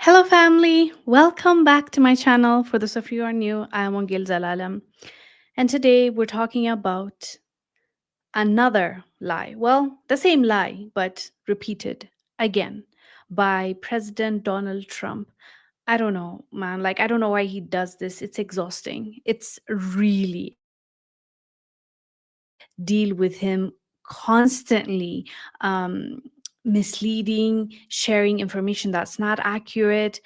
Hello, family. Welcome back to my channel. For those of you who are new, I am Wangil Zalalam. And today we're talking about another lie. Well, the same lie, but repeated again by President Donald Trump. I don't know, man. I don't know why he does this. It's exhausting. It's really exhausting to deal with him constantly misleading, sharing information that's not accurate,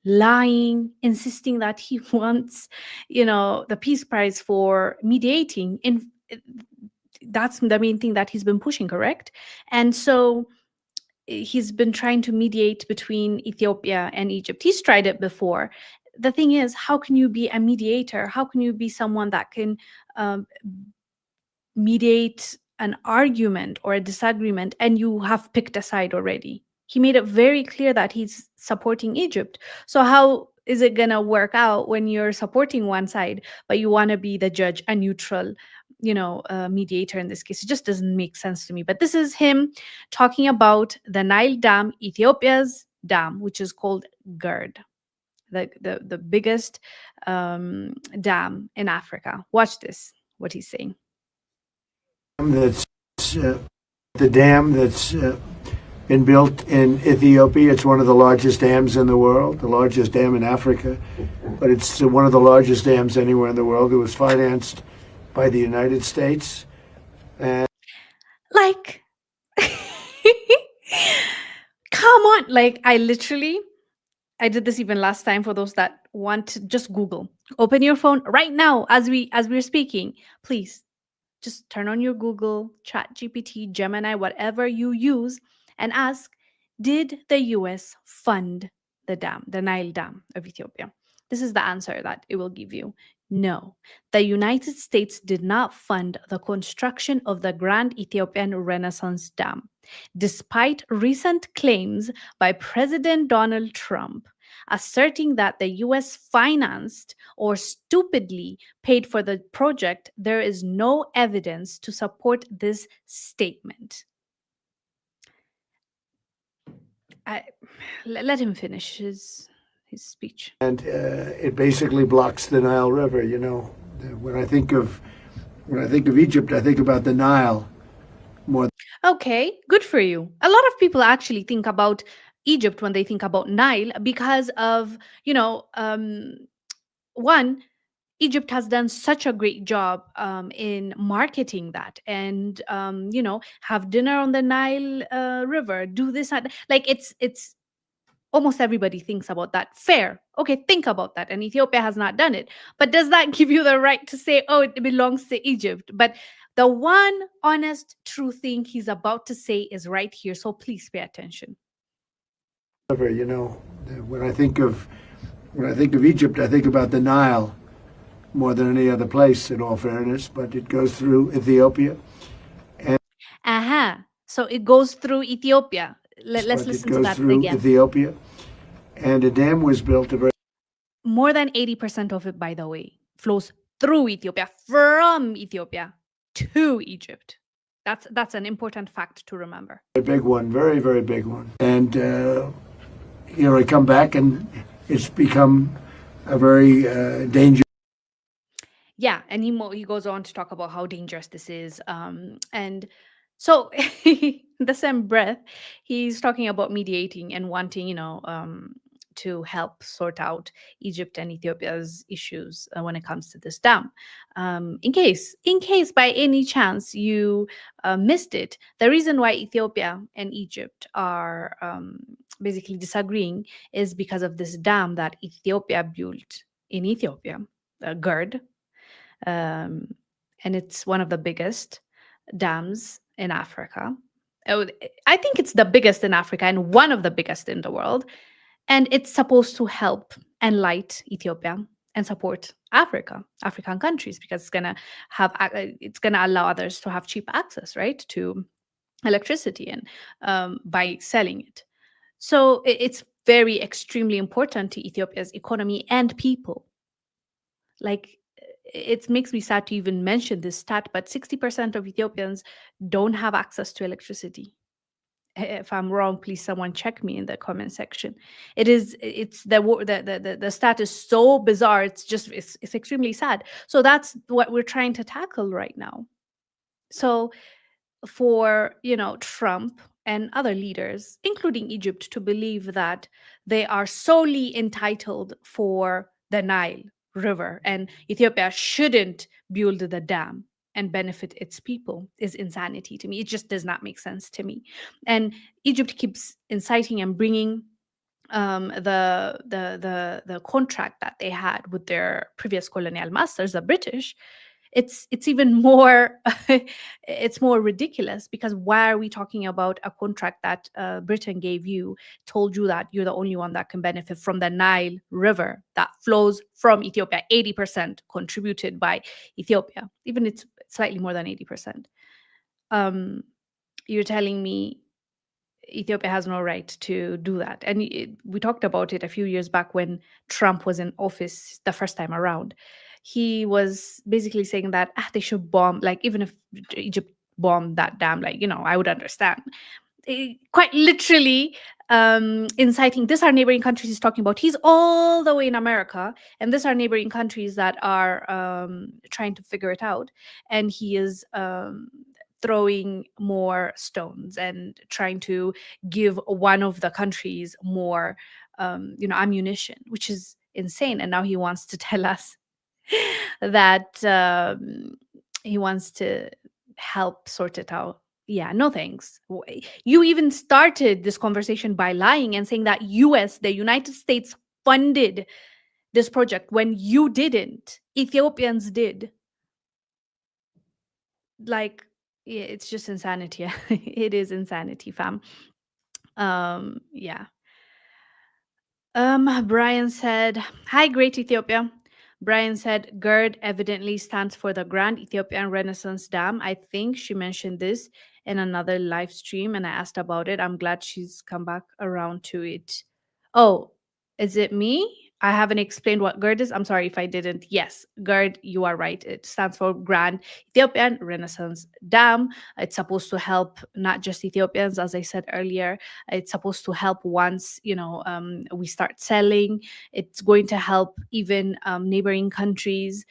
lying, insisting that he wants, the Peace Prize for mediating. That's the main thing that he's been pushing, correct? And so he's been trying to mediate between Ethiopia and Egypt. He's tried it before. The thing is, how can you be a mediator? How can you be someone that can um, mediate an argument or a disagreement and you have picked a side already? He made it very clear that he's supporting Egypt. So how is it going to work out when you're supporting one side but you want to be the judge, a neutral, mediator in this case? It just doesn't make sense to me. But this is him talking about the Nile Dam, Ethiopia's dam, which is called GERD, the biggest dam in Africa. Watch this, what he's saying. That's uh, the dam that's been built in Ethiopia. It's one of the largest dams in the world, the largest dam in Africa, but it's one of the largest dams anywhere in the world. It was financed by the United States. And Like, come on. I did this even last time. For those that want to just Google, open your phone right now as we're speaking. Please just turn on your Google, Chat GPT, Gemini, whatever you use, and ask, did the US fund the Nile Dam of Ethiopia? This is the answer that it will give you. No, the United States did not fund the construction of the Grand Ethiopian Renaissance Dam, despite recent claims by President Donald Trump asserting that the US financed or stupidly paid for the project. There is no evidence to support this statement. I, let him finish his speech. it basically blocks the Nile River. When I think of Egypt, I think about the Nile more. Okay, good for you. A lot of people actually think about Egypt when they think about Nile because of, one, Egypt has done such a great job in marketing that, and have dinner on the Nile River, do this, like it's almost everybody thinks about that. Fair. Okay, think about that. And Ethiopia has not done it. But does that give you the right to say, oh, it belongs to Egypt? But the one honest, true thing he's about to say is right here. So please pay attention. River. When I think of Egypt, I think about the Nile more than any other place, in all fairness. But it goes through Ethiopia. Aha. So it goes through Ethiopia. Let's But it listen to goes that through again. Ethiopia, and a dam was built. More than 80% of it, by the way, flows through Ethiopia, from Ethiopia to Egypt. That's an important fact to remember. A big one, very, very big one. And I come back, and it's become a very dangerous. Yeah, and he goes on to talk about how dangerous this is, and so in the same breath, he's talking about mediating and wanting, to help sort out Egypt and Ethiopia's issues when it comes to this dam. In case by any chance you missed it, the reason why Ethiopia and Egypt are basically disagreeing is because of this dam that Ethiopia built in Ethiopia, GERD, um, and it's one of the biggest dams in Africa. Oh, I think it's the biggest in Africa and one of the biggest in the world. And it's supposed to help enlighten Ethiopia and support African countries, because it's gonna allow others to have cheap access, right, to electricity, and by selling it. So it's very extremely important to Ethiopia's economy and people. Like, it makes me sad to even mention this stat, but 60% of Ethiopians don't have access to electricity. If I'm wrong, please someone check me in the comment section. It's the stat is so bizarre. It's extremely sad. So that's what we're trying to tackle right now. So for, Trump and other leaders, including Egypt, to believe that they are solely entitled for the Nile River and Ethiopia shouldn't build the dam and benefit its people is insanity to me. It just does not make sense to me. And Egypt keeps inciting and bringing the contract that they had with their previous colonial masters, the British. It's even more it's more ridiculous, because why are we talking about a contract that Britain gave you, told you that you're the only one that can benefit from the Nile River that flows from Ethiopia, 80% contributed by Ethiopia, even it's slightly more than 80%. um, you're telling me Ethiopia has no right to do that. And we talked about it a few years back when Trump was in office the first time around. He was basically saying that they should bomb, like, even if Egypt bombed that dam, like, I would understand. Quite literally inciting this, our neighboring countries he's talking about. He's all the way in America, and this are neighboring countries that are trying to figure it out. And he is throwing more stones and trying to give one of the countries more ammunition, which is insane. And now he wants to tell us that he wants to help sort it out. Yeah, no thanks. You even started this conversation by lying and saying that the United States funded this project when you didn't. Ethiopians did. Like, yeah, it's just insanity. It is insanity, fam. Yeah. Brian said, "Hi, Great Ethiopia." Brian said, "GERD evidently stands for the Grand Ethiopian Renaissance Dam. I think she mentioned this in another live stream, and I asked about it. I'm glad she's come back around to it." Oh, is it me? I haven't explained what GERD is. I'm sorry if I didn't. Yes, GERD, you are right. It stands for Grand Ethiopian Renaissance Dam. It's supposed to help not just Ethiopians, as I said earlier. It's supposed to help once, we start selling. It's going to help even neighboring countries.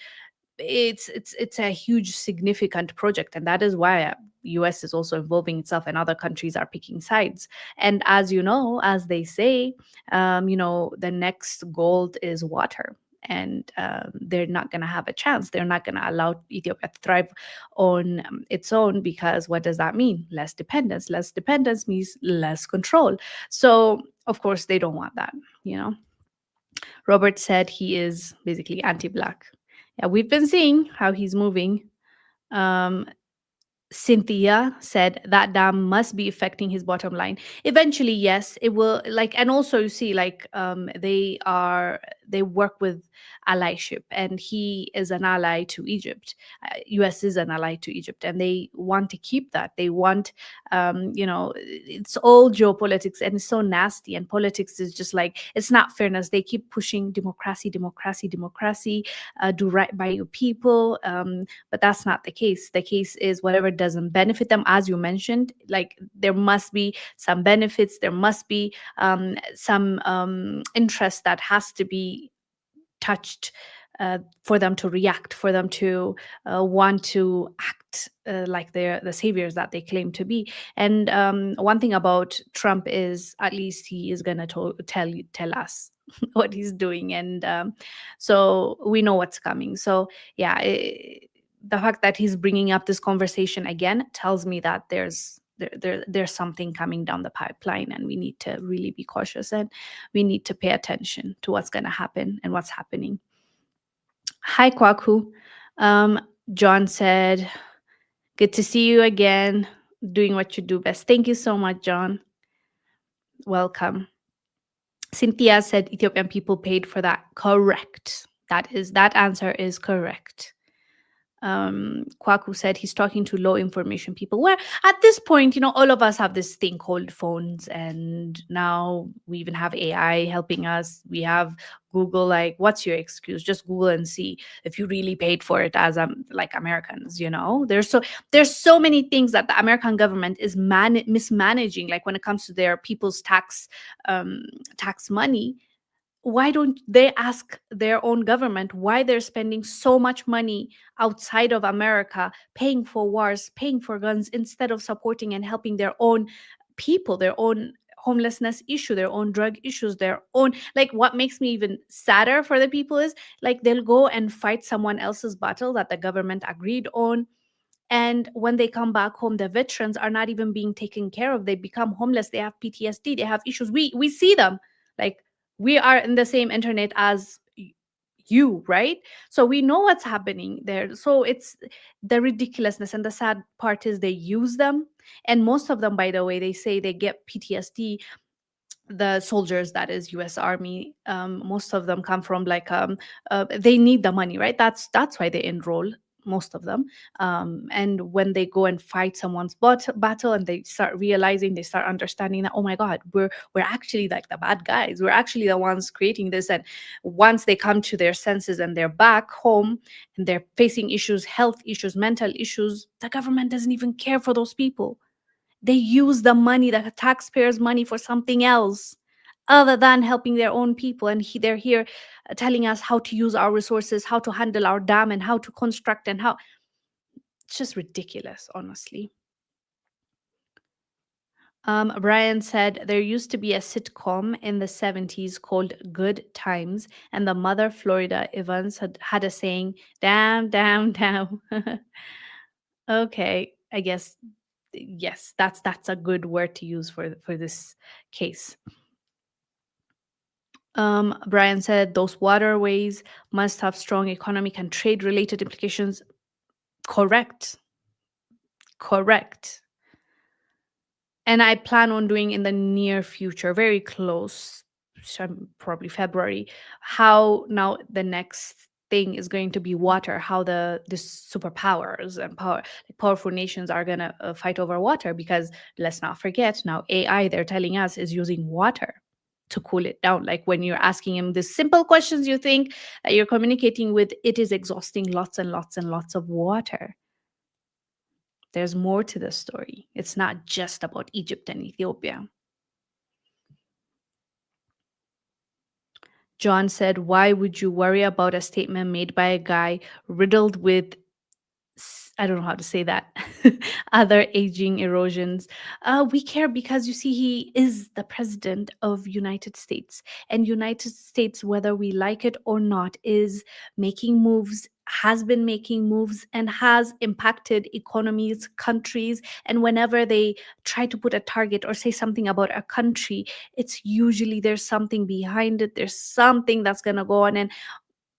It's a huge significant project, and that is why US is also involving itself, and other countries are picking sides. And as you know, as they say, the next gold is water. And they're not going to have a chance. They're not going to allow Ethiopia to thrive on its own, because what does that mean? Less dependence. Less dependence means less control. So of course they don't want that. you know Robert said he is basically anti-black. Yeah, we've been seeing how he's moving. Um, Cynthia said that dam must be affecting his bottom line. Eventually, yes, it will. Like, and also you see, like, they work with allyship, and he is an ally to Egypt. U.S. is an ally to Egypt, and they want to keep that. They want, it's all geopolitics, and it's so nasty. And politics is just like, it's not fairness. They keep pushing democracy, democracy, democracy. Do right by your people. But that's not the case. The case is whatever doesn't benefit them, as you mentioned. Like, there must be some benefits, there must be some interest that has to be touched for them to react, for them to want to act like they're the saviors that they claim to be. And one thing about Trump is, at least he is going to tell us what he's doing. And so we know what's coming. So yeah, the fact that he's bringing up this conversation again tells me that there's something coming down the pipeline, and we need to really be cautious, and we need to pay attention to what's going to happen and what's happening. Hi, Kwaku. um, John said, "Good to see you again, doing what you do best." Thank you so much, John. Welcome. Cynthia said Ethiopian people paid for that. Correct. That answer is correct. Kwaku said he's talking to low information people. Where at this point, all of us have this thing called phones, and now we even have AI helping us. We have Google. Like, what's your excuse? Just Google and see if you really paid for it as like Americans. There's so many things that the American government is mismanaging. Like when it comes to their people's um, tax money, why don't they ask their own government why they're spending so much money outside of America, paying for wars, paying for guns, instead of supporting and helping their own people, their own homelessness issue, their own drug issues, their own, like, what makes me even sadder for the people is, like, they'll go and fight someone else's battle that the government agreed on, and when they come back home, the veterans are not even being taken care of. They become homeless. They have PTSD. They have issues. We see them. Like, we are in the same internet as you, right? So we know what's happening there. So it's the ridiculousness, and the sad part is they use them. And most of them, by the way, they say they get PTSD, the soldiers, that is US Army, most of them come from, like, they need the money, right? That's why they enroll, most of them. And when they go and fight someone's battle, and they start realizing, they start understanding that, oh my god, we're actually like the bad guys, we're actually the ones creating this. And once they come to their senses and they're back home and they're facing issues, health issues, mental issues, the government doesn't even care for those people. They use the money, the taxpayers' money, for something else other than helping their own people. And they're here telling us how to use our resources, how to handle our dam, and how to construct, and how. It's just ridiculous, honestly. Brian said there used to be a sitcom in the 70s called Good Times, and the mother, Florida Evans, had a saying, damn, damn, damn. Okay, I guess, yes, that's a good word to use for this case. Brian said those waterways must have strong economic and trade related implications. Correct. Correct. And I plan on doing in the near future, very close, probably February, how now the next thing is going to be water, how the superpowers and powerful nations are going to fight over water, because let's not forget, now AI, they're telling us, is using water to cool it down. Like when you're asking him the simple questions, you think that you're communicating with, it is exhausting lots and lots and lots of water. There's more to the story. It's not just about Egypt and Ethiopia. John said, why would you worry about a statement made by a guy riddled with, I don't know how to say that, other aging erosions? We care because, you see, he is the president of United States, and United States, whether we like it or not, is making moves, has been making moves, and has impacted economies, countries. And whenever they try to put a target or say something about a country, it's usually there's something behind it. There's something that's going to go on. And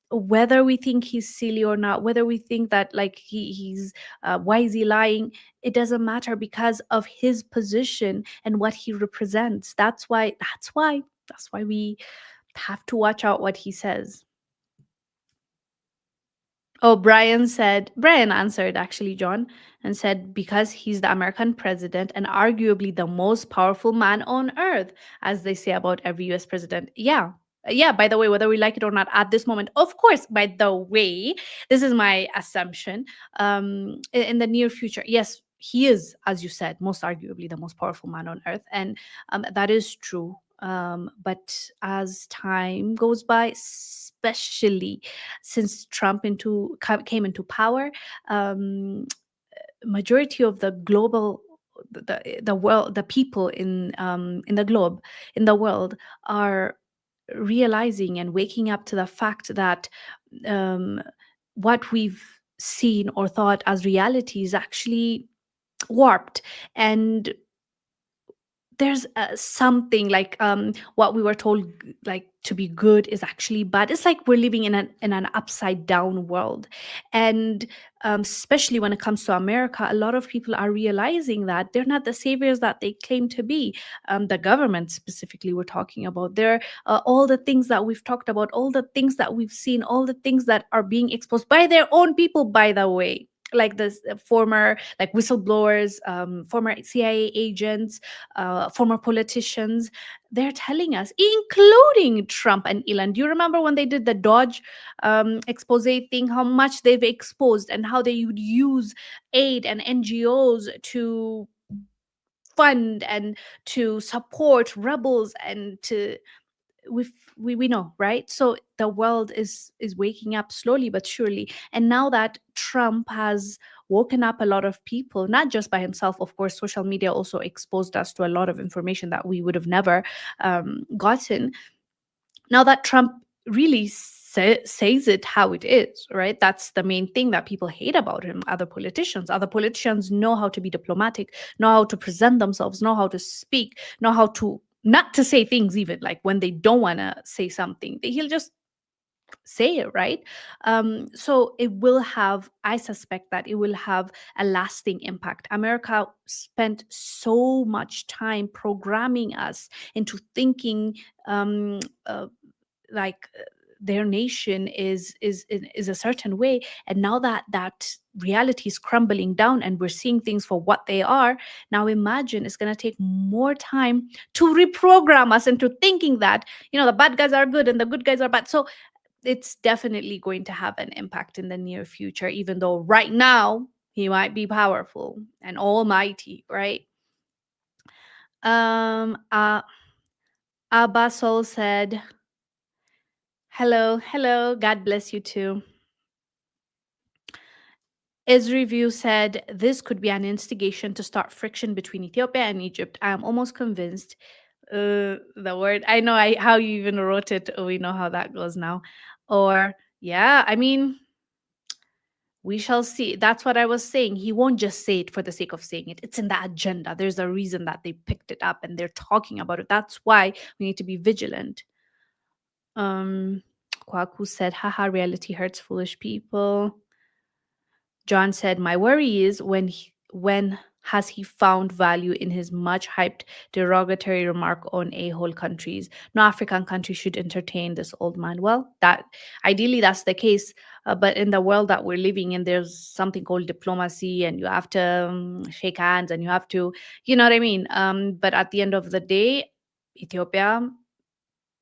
whether we think he's silly or not, whether we think that, like, he's why is he lying, it doesn't matter, because of his position and what he represents. That's why we have to watch out what he says. Oh, Brian answered, actually, John, and said, because he's the American president and arguably the most powerful man on earth, as they say about every US president. Yeah. Yeah, by the way, whether we like it or not at this moment, of course, by the way, this is my assumption. In the near future, yes, he is, as you said, most arguably the most powerful man on earth. And that is true. But as time goes by, especially since came into power, um, majority of the global, the world, the people in the globe, in the world, are realizing and waking up to the fact that um, what we've seen or thought as reality is actually warped. And there's something like what we were told like to be good is actually bad. It's like we're living in an upside down world. And especially when it comes to America, a lot of people are realizing that they're not the saviors that they claim to be. The government specifically we're talking about, they're all the things that we've talked about, all the things that we've seen, all the things that are being exposed by their own people, by the way, like this former like whistleblowers, former CIA agents, former politicians. They're telling us, including Trump and Elon. Do you remember when they did the Dodge expose thing, how much they've exposed and how they would use aid and NGOs to fund and to support rebels and to we know, right? So the world is waking up slowly but surely. And now that Trump has woken up a lot of people, not just by himself, of course, social media also exposed us to a lot of information that we would have never gotten. Now that Trump really says it how it is, right? That's the main thing that people hate about him. Other politicians know how to be diplomatic, know how to present themselves, know how to speak, know how to not to say things, even like when they don't want to say something, he'll just say it, right? So it will have, I suspect that it will have a lasting impact. America spent so much time programming us into thinking um, uh, like their nation is a certain way. And now that that reality is crumbling down and we're seeing things for what they are, now imagine it's going to take more time to reprogram us into thinking that, you know, the bad guys are good and the good guys are bad. So it's definitely going to have an impact in the near future, even though right now he might be powerful and almighty, right? um uh Abbasol said, hello, hello, God bless you too. Review said this could be an instigation to start friction between Ethiopia and Egypt. I am almost convinced. The word, I know, I how you even wrote it. We know how that goes now. Or yeah, I mean, we shall see. That's what I was saying. He won't just say it for the sake of saying it. It's in the agenda. There's a reason that they picked it up and they're talking about it. That's why we need to be vigilant. Um, Kwaku said, haha, reality hurts foolish people. John said, my worry is when has he found value in his much hyped derogatory remark on a-hole countries? No African country should entertain this old man. Well, that ideally that's the case, but in the world that we're living in, there's something called diplomacy, and you have to shake hands, and you have to, you know what I mean. But at the end of the day, Ethiopia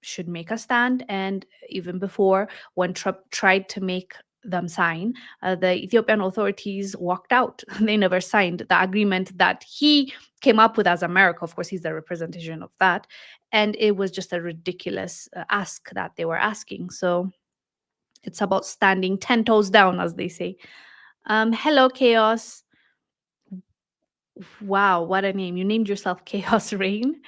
should make a stand. And even before, when Trump tried to make them sign, the Ethiopian authorities walked out. They never signed the agreement that he came up with as America. Of course, he's the representation of that. And it was just a ridiculous ask that they were asking. So it's about standing 10 toes down, as they say. Hello, Chaos. Wow, what a name. You named yourself Chaos Rain.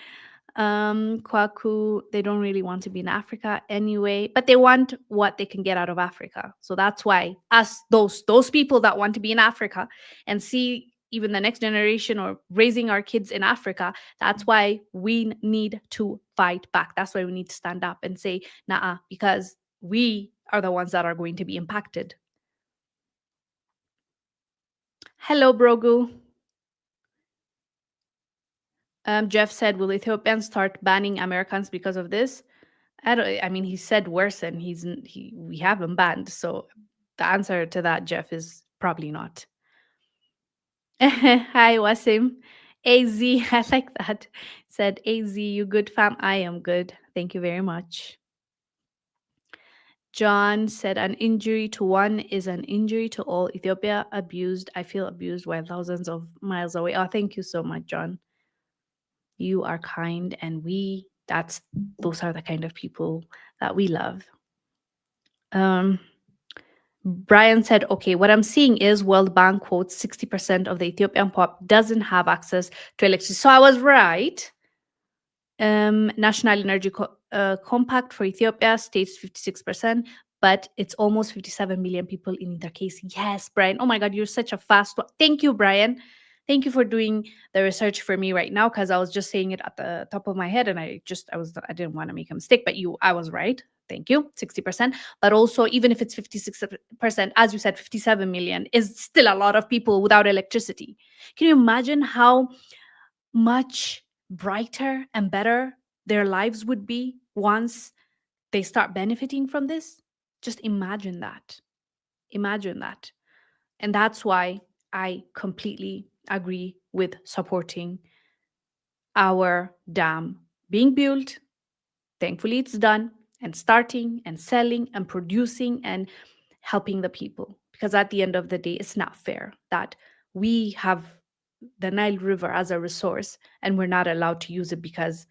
Kwaku, they don't really want to be in Africa anyway, but they want what they can get out of Africa. So that's why us, those people that want to be in Africa and see even the next generation or raising our kids in Africa, that's why we need to fight back. That's why we need to stand up and say, nah, because we are the ones that are going to be impacted. Hello, Brogu. Jeff said, will Ethiopians start banning Americans because of this? I mean, he said worse, and we have him banned. So the answer to that, Jeff, is probably not. Hi, Wasim. AZ, I like that. Said AZ, you good fam? I am good. Thank you very much. John said, an injury to one is an injury to all. Ethiopia abused. I feel abused while thousands of miles away. Oh, thank you so much, John. You are kind, and those are the kind of people that we love. Brian said, okay, what I'm seeing is World Bank quotes 60% of the Ethiopian pop doesn't have access to electricity. So I was right. National Energy Compact for Ethiopia states 56%, but it's almost 57 million people in either case. Yes, Brian. Oh my God, you're such a fast one. Thank you, Brian. Thank you for doing the research for me right now, because I was just saying it at the top of my head, and I didn't want to make a mistake, but I was right. Thank you. 60%. But also, even if it's 56%, as you said, 57 million is still a lot of people without electricity. Can you imagine how much brighter and better their lives would be once they start benefiting from this? Just imagine that. Imagine that. And that's why I completely agree with supporting our dam being built. Thankfully, it's done, and starting and selling and producing and helping the people. Because at the end of the day, it's not fair that we have the Nile River as a resource and we're not allowed to use it because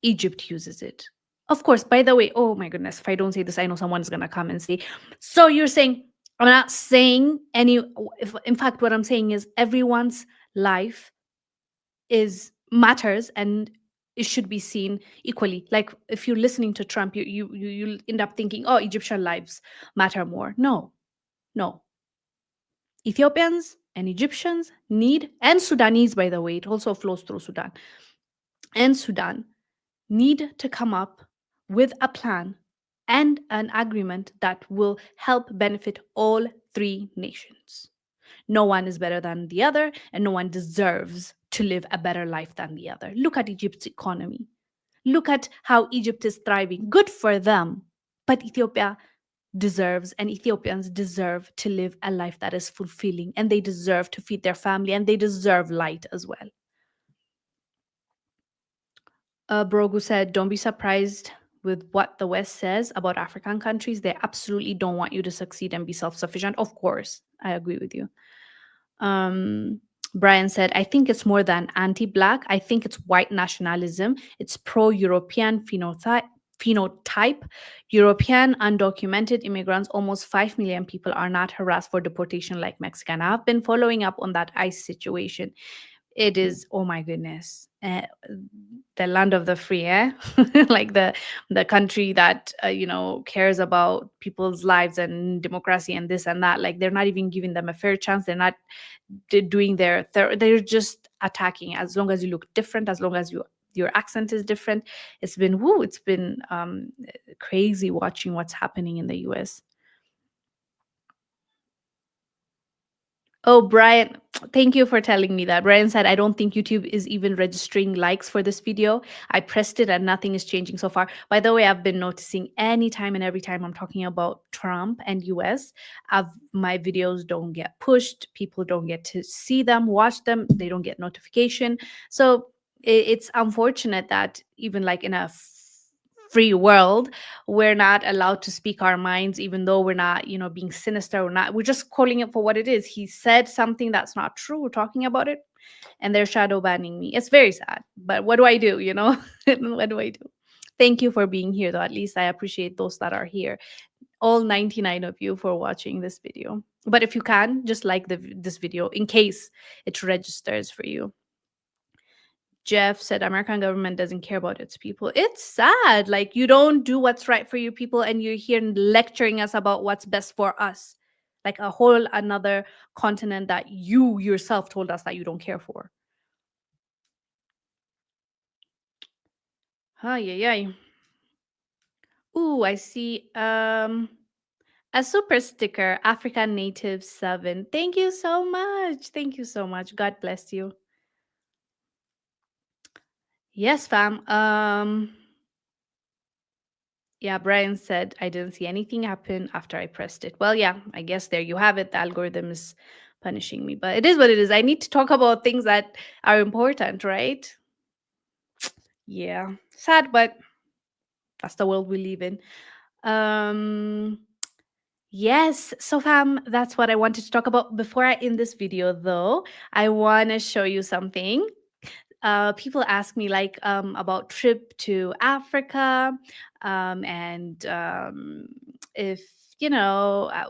Egypt uses it. Of course, by the way, oh my goodness, if I don't say this, I know someone's going to come and say, so you're saying, I'm not saying any, if, in fact, what I'm saying is everyone's life is matters and it should be seen equally. Like if you're listening to Trump, you'll end up thinking, oh, Egyptian lives matter more. No, no. Ethiopians and Egyptians need, and Sudanese, by the way, it also flows through Sudan and Sudan need to come up with a plan and an agreement that will help benefit all three nations. No one is better than the other, and no one deserves to live a better life than the other. Look at Egypt's economy. Look at how Egypt is thriving. Good for them. But Ethiopia deserves, and Ethiopians deserve to live a life that is fulfilling, and they deserve to feed their family, and they deserve light as well. Brogu said, don't be surprised with what the West says about African countries. They absolutely don't want you to succeed and be self sufficient. Of course, I agree with you. Um, Brian said, I think it's more than anti Black. I think it's white nationalism. It's pro European phenotype. European undocumented immigrants, almost 5 million people, are not harassed for deportation like Mexican. I've been following up on that ICE situation. It is, oh my goodness, the land of the free, eh? Like the country that cares about people's lives and democracy and this and that. Like they're not even giving them a fair chance. They're not doing they're just attacking. As long as you look different, as long as your accent is different, it's been crazy watching what's happening in the US. Oh, Brian, thank you for telling me that. Brian said, I don't think YouTube is even registering likes for this video. I pressed it and nothing is changing so far. By the way, I've been noticing anytime and every time I'm talking about Trump and US, my videos don't get pushed. People don't get to see them, watch them. They don't get notification. So it's unfortunate that even like in a free world, we're not allowed to speak our minds, even though we're not being sinister. We're just calling it for what it is. He said something that's not true, we're talking about it, and they're shadow banning me. It's very sad, but what do I do? What do I do? Thank you for being here, though. At least I appreciate those that are here, all 99 of you, for watching this video. But if you can, just like this video in case it registers for you. Jeff said, American government doesn't care about its people. It's sad. Like, you don't do what's right for your people, and you're here lecturing us about what's best for us. Like a whole another continent that you yourself told us that you don't care for. Ay, ay, ay. Ooh, I see. A super sticker, African Native 7. Thank you so much. Thank you so much. God bless you. Yes, fam. Yeah, Brian said I didn't see anything happen after I pressed it. Well, yeah, I guess there you have it. The algorithm is punishing me, but it is what it is. I need to talk about things that are important, right? Yeah, sad, but that's the world we live in. Um, yes, so fam, that's what I wanted to talk about. Before I end this video, though, I want to show you something. People ask me like about trip to Africa, and if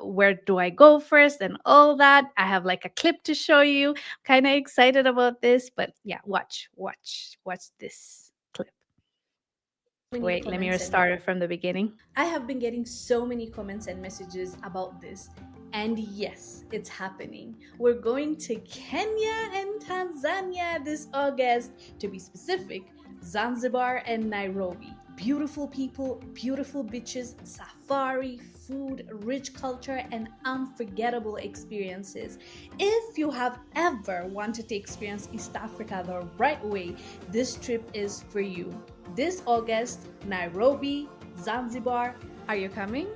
where do I go first and all that. I have like a clip to show you. Kind of excited about this, but yeah, watch this clip. Many Wait, let me comments and restart it from the beginning. I have been getting so many comments and messages about this. And yes, it's happening. We're going to Kenya and Tanzania this August. To be specific, Zanzibar and Nairobi. Beautiful people, beautiful beaches, safari, food, rich culture, and unforgettable experiences. If you have ever wanted to experience East Africa the right way, this trip is for you. This August, Nairobi, Zanzibar. Are you coming?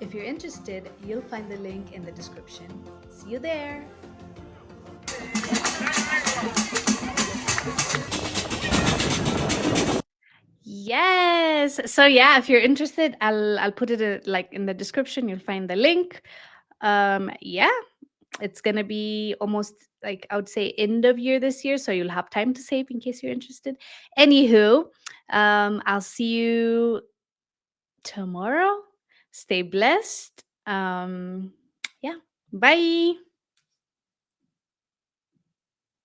If you're interested, you'll find the link in the description. See you there! Yes. So yeah, if you're interested, I'll put it like in the description. You'll find the link. Yeah, it's gonna be almost like I would say end of year this year, so you'll have time to save in case you're interested. Anywho, I'll see you tomorrow. Stay blessed. Yeah. Bye.